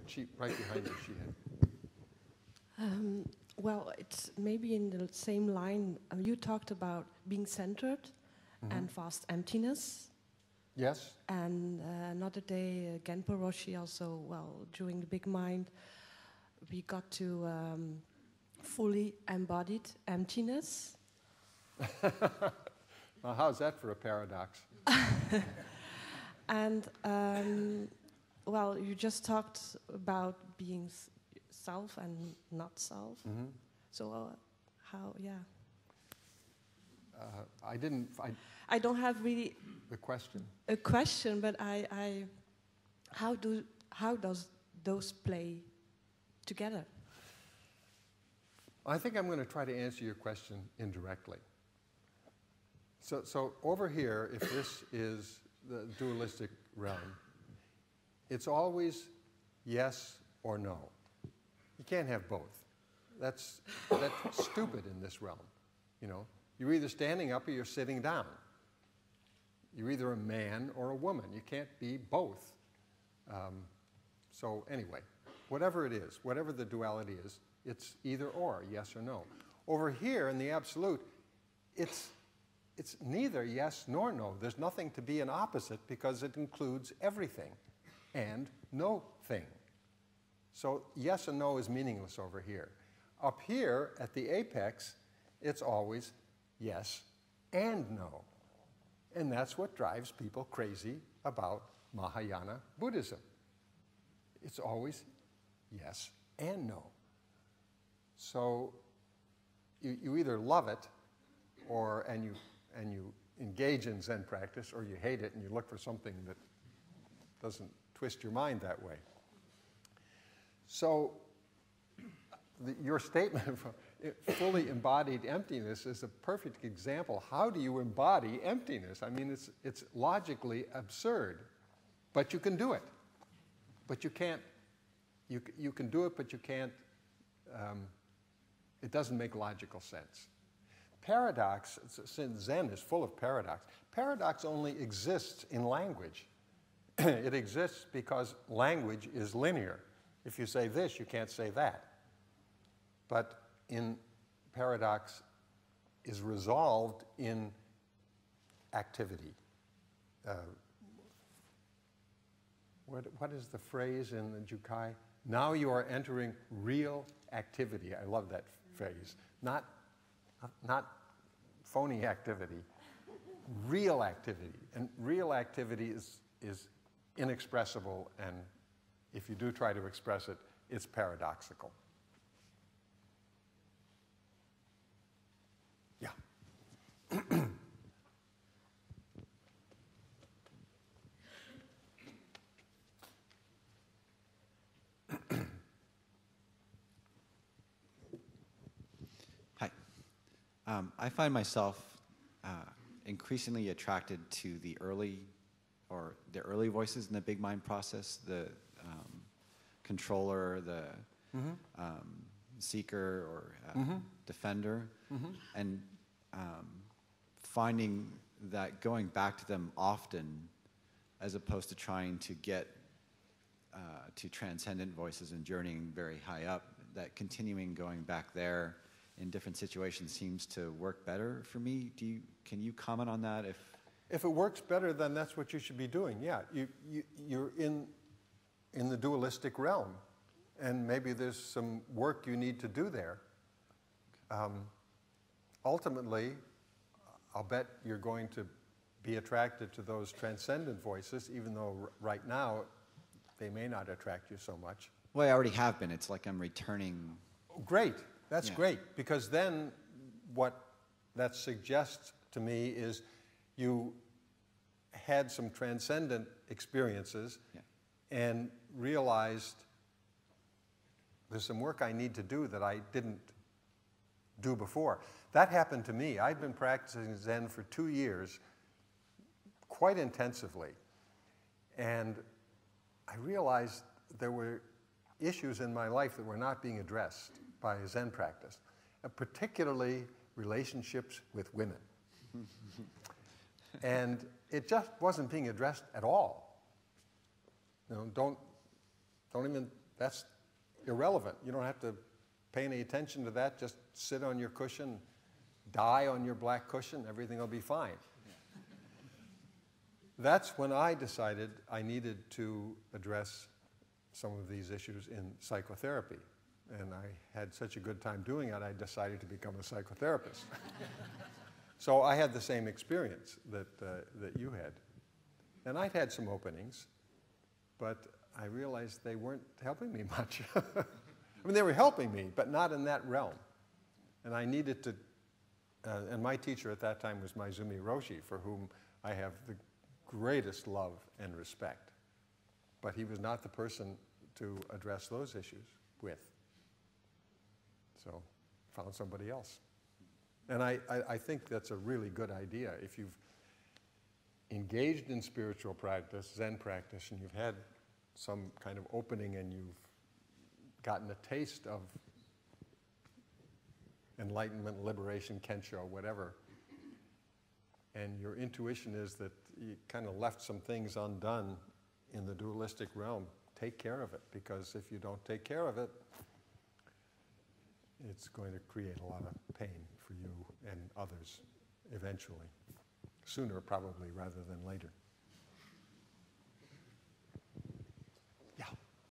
She, right behind you, she had. Well, it's maybe in the same line. You talked about being centered and vast emptiness. Yes. And another day, Genpo Roshi also, well, during the Big Mind, we got to fully embodied emptiness. Well, how's that for a paradox? And, well, you just talked about being self and not self. So how, yeah. I don't have really the question. A question, but how does those play together? I think I'm going to try to answer your question indirectly. So over here, if this is the dualistic realm, it's always yes or no. You can't have both. That's stupid in this realm. You know, you're either standing up or you're sitting down. You're either a man or a woman. You can't be both. So anyway, whatever it is, whatever the duality is, it's either or, yes or no. Over here in the absolute, it's neither yes nor no. There's nothing to be an opposite because it includes everything and no thing. So yes and no is meaningless over here. Up here at the apex, it's always yes and no. And that's what drives people crazy about Mahayana Buddhism. It's always yes and no. So you either love it and you engage in Zen practice, or you hate it and you look for something that doesn't twist your mind that way. So your statement of fully embodied emptiness is a perfect example. How do you embody emptiness? I mean, it's logically absurd, but you can do it. But you can't, you can do it, but you can't, it doesn't make logical sense. Paradox, since Zen is full of paradox, paradox only exists in language. It exists because language is linear. If you say this, you can't say that. But in paradox is resolved in activity. What is the phrase in the Jukai? Now you are entering real activity. I love that phrase. Not phony activity, real activity. And real activity is inexpressible, and if you do try to express it, it's paradoxical. Yeah. Hi. I find myself increasingly attracted to the early voices in the big mind process, the controller, the seeker or defender, and finding that going back to them often, as opposed to trying to get to transcendent voices and journeying very high up, that continuing going back there in different situations seems to work better for me. Can you comment on that? If it works better, then that's what you should be doing. Yeah, you're in the dualistic realm, and maybe there's some work you need to do there. Ultimately, I'll bet you're going to be attracted to those transcendent voices, even though right now they may not attract you so much. Well, I already have been. It's like I'm returning. Great. That's great, because then what that suggests to me is you had some transcendent experiences and realized there's some work I need to do that I didn't do before. That happened to me. I'd been practicing Zen for 2 years quite intensively, and I realized there were issues in my life that were not being addressed by Zen practice, and particularly relationships with women. And it just wasn't being addressed at all. You know, don't That's irrelevant. You don't have to pay any attention to that. Just sit on your cushion, die on your black cushion, everything will be fine. That's when I decided I needed to address some of these issues in psychotherapy. And I had such a good time doing it, I decided to become a psychotherapist. So I had the same experience that you had. And I'd had some openings, but I realized they weren't helping me much. I mean, they were helping me, but not in that realm. And I needed to, and my teacher at that time was Musai Roshi, for whom I have the greatest love and respect. But he was not the person to address those issues with. So found somebody else. And I think that's a really good idea. If you've engaged in spiritual practice, Zen practice, and you've had some kind of opening and you've gotten a taste of enlightenment, liberation, kensho, whatever, and your intuition is that you kind of left some things undone in the dualistic realm, take care of it, because if you don't take care of it, it's going to create a lot of pain for you and others eventually, sooner probably rather than later.